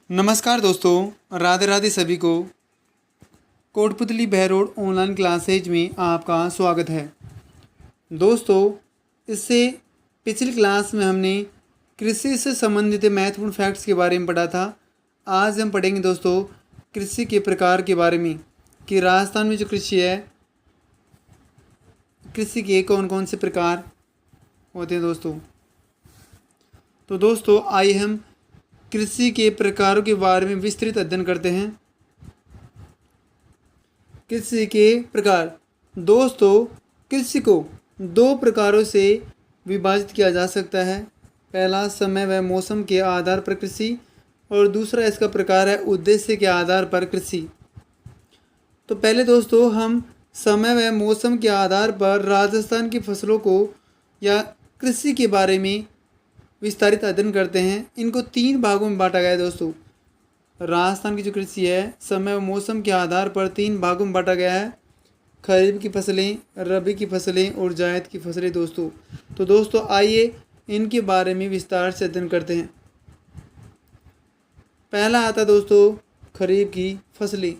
नमस्कार दोस्तों, राधे राधे सभी को। कोटपुतली बहरोड ऑनलाइन क्लासेज में आपका स्वागत है। दोस्तों, इससे पिछली क्लास में हमने कृषि से संबंधित महत्वपूर्ण फैक्ट्स के बारे में पढ़ा था। आज हम पढ़ेंगे दोस्तों कृषि के प्रकार के बारे में कि राजस्थान में जो कृषि है, कृषि के कौन कौन से प्रकार होते हैं दोस्तों। तो दोस्तों, आइए हम कृषि के प्रकारों के बारे में विस्तृत अध्ययन करते हैं। कृषि के प्रकार। दोस्तों, कृषि को दो प्रकारों से विभाजित किया जा सकता है। पहला समय व मौसम के आधार पर कृषि और दूसरा इसका प्रकार है उद्देश्य के आधार पर कृषि। तो पहले दोस्तों हम समय व मौसम के आधार पर राजस्थान की फसलों को या कृषि के बारे में विस्तारित अध्ययन करते हैं। इनको 3 भागों में बांटा गया है दोस्तों। राजस्थान की जो कृषि है समय व मौसम के आधार पर 3 भागों में बांटा गया है। खरीफ की फसलें, रबी की फसलें और जायद की फसलें दोस्तों। तो दोस्तों आइए इनके बारे में विस्तार से अध्ययन करते हैं। पहला आता है दोस्तों खरीफ की फसलें।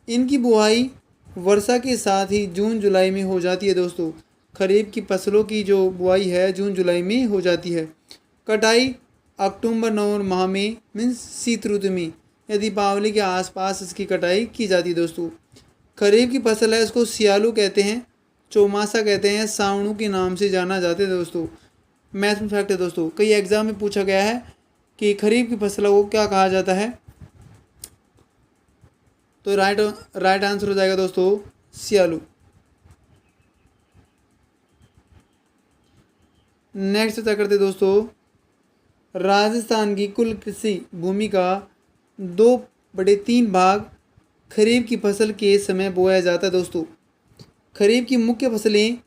इनकी बुआई वर्षा के साथ ही जून जुलाई में हो जाती है दोस्तों। खरीफ की फसलों की जो बुआई है जून जुलाई में हो जाती है। कटाई अक्टूबर नवंबर माह में मीन्स शीत ऋतु में या दीपावली के आसपास इसकी कटाई की जाती है दोस्तों। खरीफ की फसल है इसको सियालू कहते हैं, चौमासा कहते हैं, सावणु के नाम से जाना जाते हैं दोस्तों। महत्वपूर्ण फैक्ट है दोस्तों, कई एग्जाम में पूछा गया है कि खरीफ की फसलों को क्या कहा जाता है। तो राइट आंसर हो जाएगा दोस्तों सियालू। नेक्स्ट चर्चा करते दोस्तों राजस्थान की कुल कृषि भूमि का 2/3 भाग खरीफ की फसल के समय बोया जाता है दोस्तों। खरीफ की मुख्य फसलें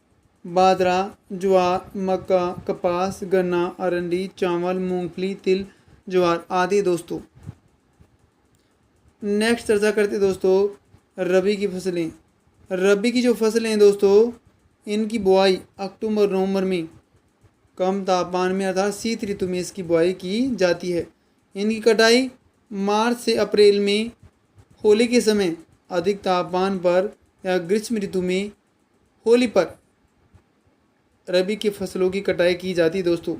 बाजरा, ज्वार, मक्का, कपास, गन्ना, अरंडी, चावल, मूंगफली, तिल, ज्वार आदि दोस्तों। नेक्स्ट चर्चा करते दोस्तों रबी की फसलें। रबी की जो फसलें हैं दोस्तों इनकी बुआई अक्टूबर नवंबर में कम तापमान में अर्थात शीत ऋतु में इसकी बुआई की जाती है। इनकी कटाई मार्च से अप्रैल में होली के समय अधिक तापमान पर या ग्रीष्म ऋतु में होली पर रबी की फसलों की कटाई की जाती है दोस्तों।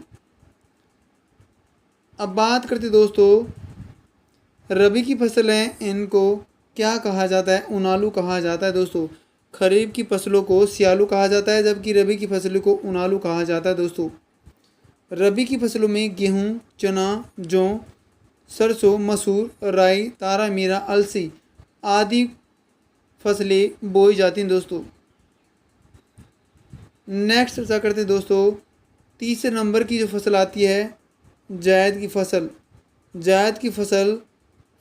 अब बात करते दोस्तों रबी की फसलें, इनको क्या कहा जाता है? उनालू कहा जाता है दोस्तों। खरीफ की फसलों को सियालू कहा जाता है जबकि रबी की फसलों को उनालू कहा जाता है दोस्तों। रबी की फसलों में गेहूं, चना, जौ, सरसों, मसूर, राई, तारा मीरा, अलसी आदि फसलें बोई जाती हैं दोस्तों। नेक्स्ट चर्चा करते हैं दोस्तों तीसरे नंबर की जो फसल आती है जायद की फसल। जायद की फसल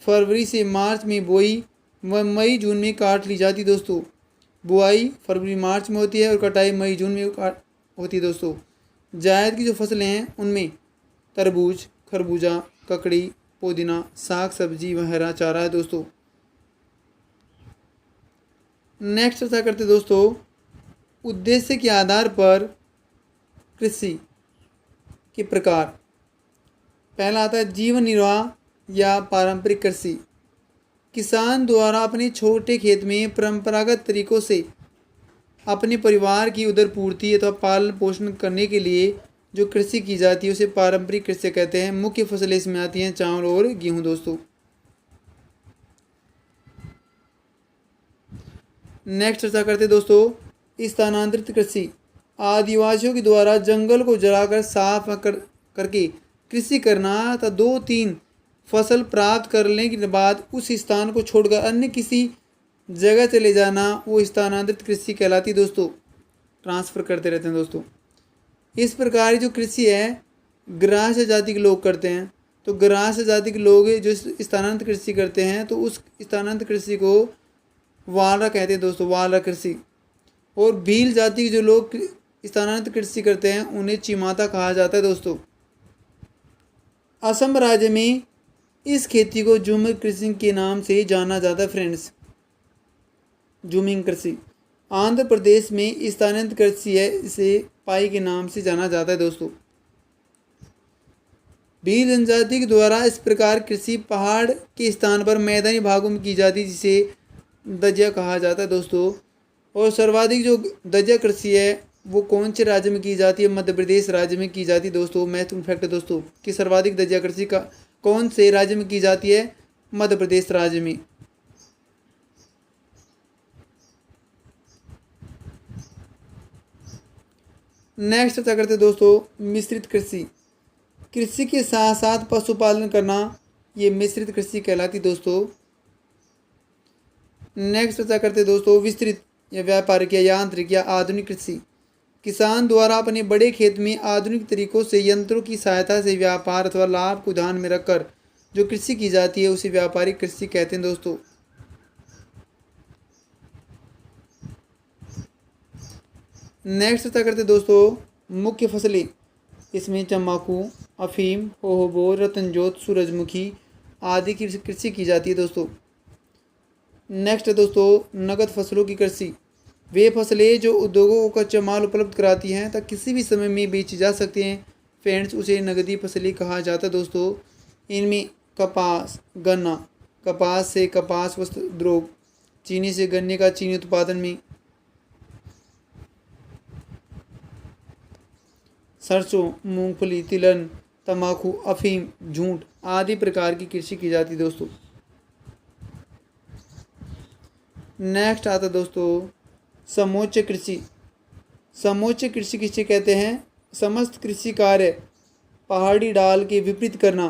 फरवरी से मार्च में बोई व मई जून में काट ली जाती दोस्तों। बुआई फरवरी मार्च में होती है और कटाई मई जून में होती है दोस्तों। जायद की जो फसलें हैं उनमें तरबूज, खरबूजा, ककड़ी, पुदीना, साग सब्जी व हरा चारा है दोस्तों। नेक्स्ट चर्चा करते दोस्तों उद्देश्य के आधार पर कृषि के प्रकार। पहला आता है जीवन निर्वाह या पारंपरिक कृषि। किसान द्वारा अपने छोटे खेत में परंपरागत तरीकों से अपने परिवार की उदरपूर्ति अथवा पालन पोषण करने के लिए जो कृषि की जाती है उसे पारंपरिक कृषि कहते हैं। मुख्य फसलें इसमें आती हैं चावल और गेहूं दोस्तों। नेक्स्ट चर्चा करते दोस्तों स्थानांतरित कृषि। आदिवासियों के द्वारा जंगल को जलाकर साफ करके कृषि करना तथा 2-3 फसल प्राप्त करने के बाद उस स्थान को छोड़कर अन्य किसी जगह चले जाना वो स्थानांतरित कृषि कहलाती दोस्तों। ट्रांसफ़र करते रहते हैं दोस्तों। इस प्रकार जो कृषि है ग्रास जाति के लोग करते हैं। तो ग्रास जाति के लोग जो स्थानांतरित कृषि करते हैं तो उस स्थानांतरित कृषि को वालरा कहते हैं दोस्तों, वालरा कृषि। और भील जाति के जो लोग स्थानांतरित कृषि करते हैं उन्हें चिमाता कहा जाता है दोस्तों। असम राज्य में इस खेती को झूमिंग कृषि के नाम से जाना जाता है फ्रेंड्स, झूमिंग कृषि। आंध्र प्रदेश में स्थानांतरित कृषि है, इसे पाई के नाम से जाना जाता है दोस्तों। भील जनजाति के द्वारा इस प्रकार कृषि पहाड़ के स्थान पर मैदानी भागों में की जाती है, जिसे दजिया कहा जाता है दोस्तों। और सर्वाधिक जो दजिया कृषि है वो कौन से राज्य में की जाती है? मध्य प्रदेश राज्य में की जाती है दोस्तों। महत्वपूर्ण फैक्ट है दोस्तों कि सर्वाधिक दजिया कृषि का कौन से राज्य में की जाती है? मध्य प्रदेश राज्य में। नेक्स्ट चर्चा करते हैं दोस्तों मिश्रित कृषि। कृषि के साथ साथ पशुपालन करना ये मिश्रित कृषि कहलाती दोस्तों। नेक्स्ट चर्चा करते हैं दोस्तों विस्तृत या व्यापारिक या यांत्रिक या आधुनिक कृषि। किसान द्वारा अपने बड़े खेत में आधुनिक तरीकों से यंत्रों की सहायता से व्यापार अथवा लाभ को ध्यान में रखकर जो कृषि की जाती है उसे व्यापारिक कृषि कहते हैं दोस्तों। नेक्स्ट चर्चा करते हैं दोस्तों मुख्य फसलें। इसमें तंबाकू, अफीम, होहबो, रतनजोत, सूरजमुखी आदि की कृषि की जाती है दोस्तों। नेक्स्ट है दोस्तों नगद फसलों की कृषि। वे फसलें जो उद्योगों को कच्चा माल उपलब्ध कराती हैं तथा किसी भी समय में बेची जा सकती हैं फ्रेंड्स, उसे नगदी फसलें कहा जाता है दोस्तों। इनमें कपास, गन्ना, कपास से कपास वस्त्र उद्योग, चीनी से गन्ने का चीनी उत्पादन में, सरसों, मूंगफली, तिलहन, तंबाकू, अफीम, झूठ आदि प्रकार की कृषि की जाती है दोस्तों। नेक्स्ट आता दोस्तों समोच्च कृषि। समोच्च कृषि किसे कहते हैं? समस्त कृषि कार्य पहाड़ी ढाल के विपरीत करना।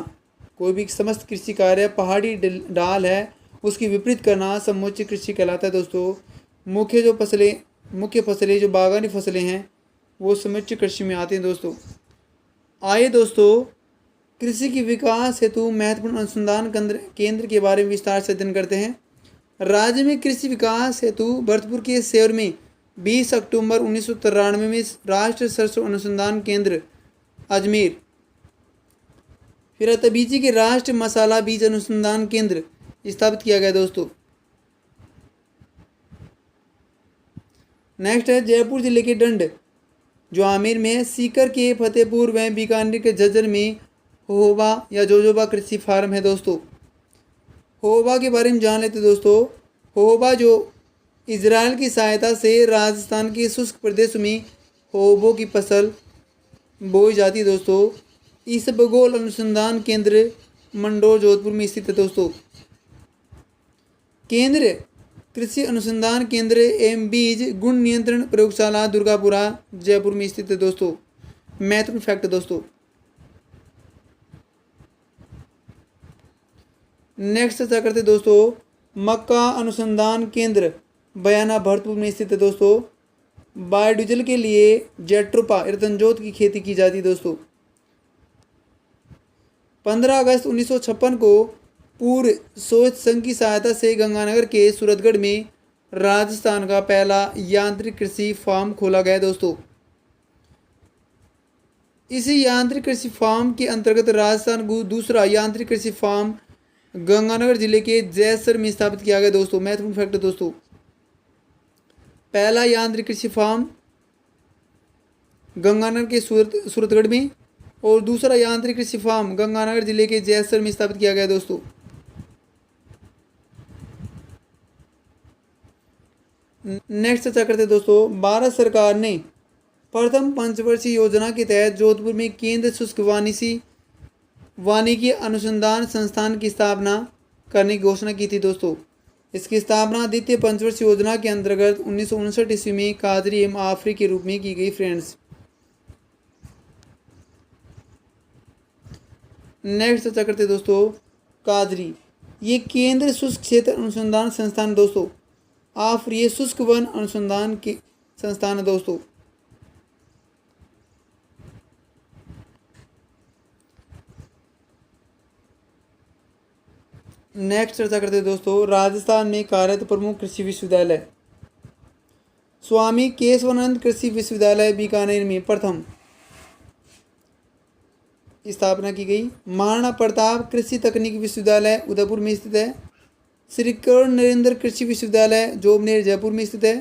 कोई भी समस्त कृषि कार्य पहाड़ी ढाल है उसकी विपरीत करना समोच्च कृषि कहलाता है दोस्तों। मुख्य फसलें जो बागानी फसलें हैं वो समोच्च कृषि में आती हैं दोस्तों। आइए दोस्तों कृषि की विकास हेतु महत्वपूर्ण अनुसंधान केंद्र के बारे में विस्तार से अध्ययन करते हैं। राज्य में कृषि विकास हेतु भरतपुर के शहर में 20 अक्टूबर 1993 में राष्ट्रीय सरसों अनुसंधान केंद्र अजमेर, फिर तबीजी के राष्ट्रीय मसाला बीज अनुसंधान केंद्र स्थापित किया गया दोस्तों। नेक्स्ट है जयपुर जिले के डंड जो आमेर में है, सीकर के फतेहपुर व बीकानेर के झज्जर में होहबा या जोजोबा कृषि फार्म है दोस्तों। होहबा के बारे में जान लेते दोस्तों। होहबा जो इजराइल की सहायता से राजस्थान के शुष्क प्रदेशों में होहबो की फसल बोई जाती है दोस्तों। इसबगोल अनुसंधान केंद्र मंडोर जोधपुर में स्थित है दोस्तों। केंद्र कृषि अनुसंधान केंद्र एवं बीज गुण नियंत्रण प्रयोगशाला दुर्गापुरा जयपुर में स्थित है दोस्तों। महत्वपूर्ण फैक्ट दोस्तों। नेक्स्ट चर्चा करते दोस्तों मक्का अनुसंधान केंद्र बयाना भरतपुर में स्थित है दोस्तों। बायोडीजल के लिए जेट्रोपा रतनजोत की खेती की जाती है दोस्तों। 15 अगस्त 1956 को पूर्व सोवियत संघ की सहायता से गंगानगर के सूरतगढ़ में राजस्थान का पहला यांत्रिक कृषि फार्म खोला गया दोस्तों। इसी यांत्रिक कृषि फार्म के अंतर्गत राजस्थान को दूसरा यांत्रिक कृषि फार्म गंगानगर जिले के जैसर में स्थापित किया गया दोस्तों। महत्वपूर्ण फैक्ट दोस्तों। पहला यांत्रिक कृषि फार्म गंगानगर के सूरतगढ़ में और दूसरा यांत्रिक कृषि फार्म गंगानगर जिले के जैसर में स्थापित किया गया दोस्तों। नेक्स्ट चर्चा करते दोस्तों भारत सरकार ने प्रथम पंचवर्षीय योजना के तहत जोधपुर में केंद्र शुष्क वानिकी अनुसंधान संस्थान की स्थापना करने की घोषणा की थी दोस्तों। इसकी स्थापना द्वितीय पंचवर्षीय योजना के अंतर्गत 1959 ईस्वी में कादरी एवं आफरी के रूप में की गई फ्रेंड्स। नेक्स्ट चर्चा करते दोस्तों कादरी ये केंद्र शुष्क क्षेत्र अनुसंधान संस्थान दोस्तों। आफरी ये शुष्क वन अनुसंधान के संस्थान है दोस्तों। नेक्स्ट चर्चा करते हैं दोस्तों राजस्थान में कार्यरत प्रमुख कृषि विश्वविद्यालय। स्वामी केशवानंद कृषि विश्वविद्यालय बीकानेर में प्रथम स्थापना की गई। महाराणा प्रताप कृषि तकनीकी विश्वविद्यालय उदयपुर में स्थित है। श्री कर्ण नरेंद्र कृषि विश्वविद्यालय जोबनेर जयपुर में स्थित है।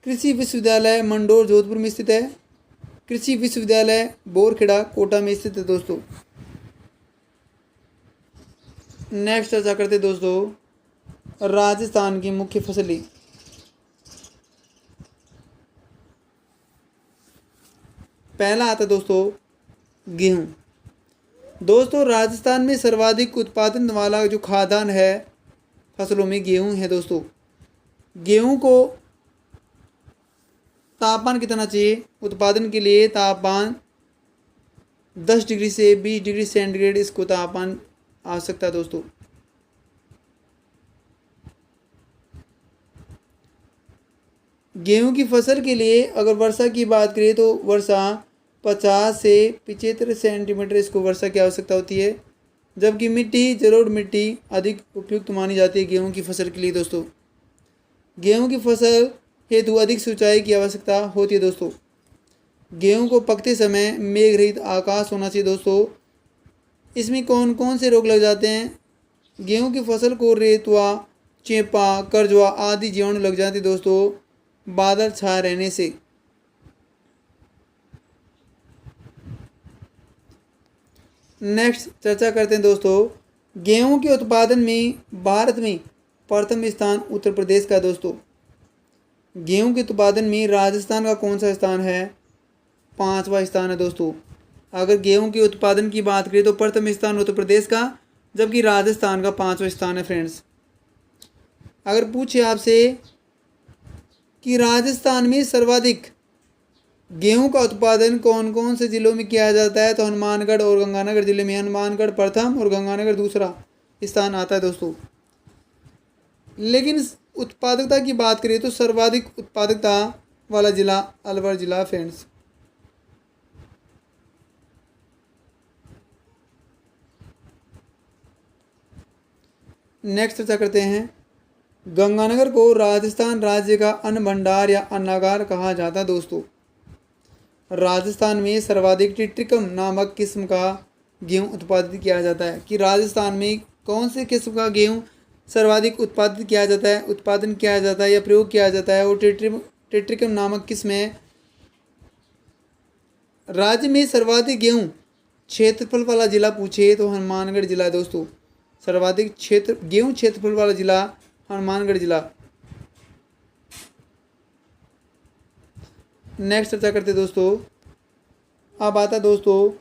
कृषि विश्वविद्यालय मंडोर जोधपुर में स्थित है। कृषि विश्वविद्यालय बोरखेड़ा कोटा में स्थित है दोस्तों। नेक्स्ट चर्चा करते हैं दोस्तों राजस्थान की मुख्य फसलें। पहला आता है दोस्तों गेहूँ। दोस्तों राजस्थान में सर्वाधिक उत्पादन वाला जो खाद्यान्न है फसलों में गेहूँ है दोस्तों। गेहूँ को तापमान कितना चाहिए? उत्पादन के लिए तापमान 10 डिग्री से 20 डिग्री सेंटीग्रेड इसको तापमान आवश्यकता है दोस्तों। गेहूं की फसल के लिए अगर वर्षा की बात करें तो वर्षा 50 से 75 सेंटीमीटर इसको वर्षा की आवश्यकता होती है। जबकि मिट्टी जलोढ़ मिट्टी अधिक उपयुक्त मानी जाती है गेहूं की फसल के लिए दोस्तों। गेहूं की फसल हेतु अधिक सिंचाई की आवश्यकता होती है दोस्तों। गेहूं को पकते समय मेघ रहित आकाश होना चाहिए दोस्तों। इसमें कौन कौन से रोग लग जाते हैं? गेहूं की फसल को रेतुआ, चेपा, करजुआ आदि जीवाणु लग जाते हैं दोस्तों बादल छाए रहने से। नेक्स्ट चर्चा करते हैं दोस्तों गेहूं के उत्पादन में भारत में प्रथम स्थान उत्तर प्रदेश का दोस्तों। गेहूं के उत्पादन में राजस्थान का कौन सा स्थान है? 5वां स्थान है दोस्तों। अगर गेहूं के उत्पादन की बात करें तो प्रथम स्थान उत्तर प्रदेश का, जबकि राजस्थान का 5वां स्थान है फ्रेंड्स। अगर पूछे आपसे कि राजस्थान में सर्वाधिक गेहूं का उत्पादन कौन कौन से जिलों में किया जाता है तो हनुमानगढ़ और गंगानगर जिले में हनुमानगढ़ प्रथम और गंगानगर दूसरा स्थान आता है दोस्तों। लेकिन उत्पादकता की बात करें तो सर्वाधिक उत्पादकता वाला जिला अलवर जिला फ्रेंड्स। नेक्स्ट चर्चा करते हैं गंगानगर को राजस्थान राज्य का अन्न भंडार या अन्नागार कहा जाता है दोस्तों। राजस्थान में सर्वाधिक टिट्रिकम नामक किस्म का गेहूं उत्पादित किया जाता है। कि राजस्थान में कौन से किस्म का गेहूं सर्वाधिक उत्पादित किया जाता है, उत्पादन किया जाता है या प्रयोग किया जाता है, वो टिट्रिकम नामक किस्म है। राज्य में सर्वाधिक गेहूं क्षेत्रफल वाला जिला पूछे तो हनुमानगढ़ जिला है दोस्तों। सर्वाधिक गेहूं क्षेत्रफल वाला जिला हनुमानगढ़ जिला। नेक्स्ट चर्चा करते दोस्तों अब आता दोस्तों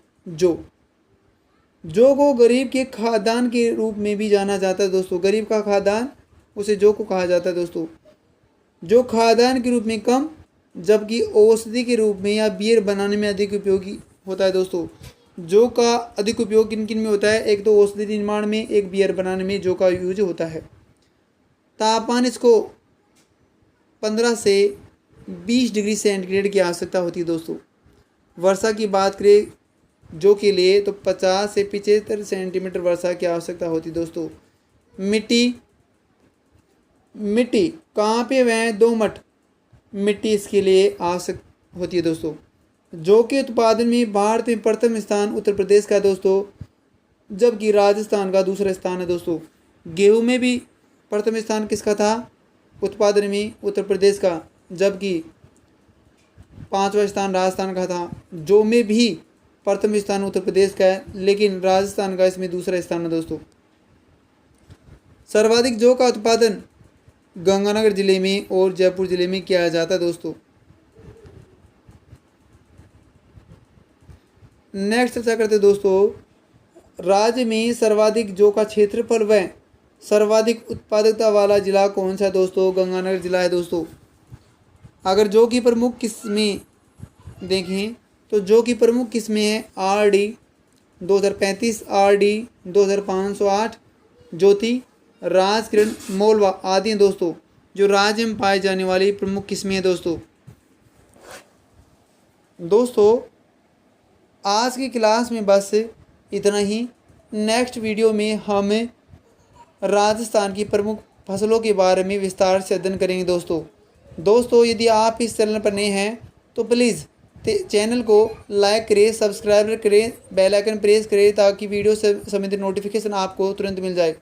जौ को गरीब के खाद्यान्न के रूप में भी जाना जाता है दोस्तों। गरीब का खाद्यान्न उसे जौ को कहा जाता है दोस्तों। जो खाद्यान्न के रूप में कम जबकि औषधि के रूप में या बियर बनाने में अधिक उपयोगी होता है दोस्तों। जौ का अधिक उपयोग किन किन में होता है? एक तो औषधि निर्माण में, एक बियर बनाने में जौ का यूज होता है। तापमान इसको 15 से 20 डिग्री सेंटीग्रेड की आवश्यकता होती है दोस्तों। वर्षा की बात करें जौ के लिए तो 50 से 75 सेंटीमीटर वर्षा की आवश्यकता होती है दोस्तों। मिट्टी कहाँ पे वह दोमट मिट्टी इसके लिए आवश्यक होती है दोस्तों। जौ के उत्पादन में भारत में प्रथम स्थान उत्तर प्रदेश का है दोस्तों, जबकि राजस्थान का दूसरा स्थान है दोस्तों। गेहूं में भी प्रथम स्थान किसका था उत्पादन में? उत्तर प्रदेश का, जबकि 5वां स्थान राजस्थान का था। जौ में भी प्रथम स्थान उत्तर प्रदेश का है, लेकिन राजस्थान का इसमें दूसरा स्थान है दोस्तों। सर्वाधिक जौ का उत्पादन गंगानगर जिले में और जयपुर जिले में किया जाता है दोस्तों। नेक्स्ट चर्चा करते दोस्तों राज्य में सर्वाधिक जौ का क्षेत्रफल व सर्वाधिक उत्पादकता वाला जिला कौन सा है दोस्तों? गंगानगर जिला है दोस्तों। अगर जौ की प्रमुख किस्में देखें तो जौ की प्रमुख किस्में हैं RD 2035, RD 2508, ज्योति, राजकिरण, मोलवा आदि हैं दोस्तों, जो राज्य में पाई जाने वाली प्रमुख किस्में हैं दोस्तों आज की क्लास में बस इतना ही। नेक्स्ट वीडियो में हम राजस्थान की प्रमुख फसलों के बारे में विस्तार से अध्ययन करेंगे दोस्तों यदि आप इस चैनल पर नए हैं तो प्लीज़ चैनल को लाइक करें, सब्सक्राइब करें, बेल आइकन प्रेस करें ताकि वीडियो से संबंधित नोटिफिकेशन आपको तुरंत मिल जाए।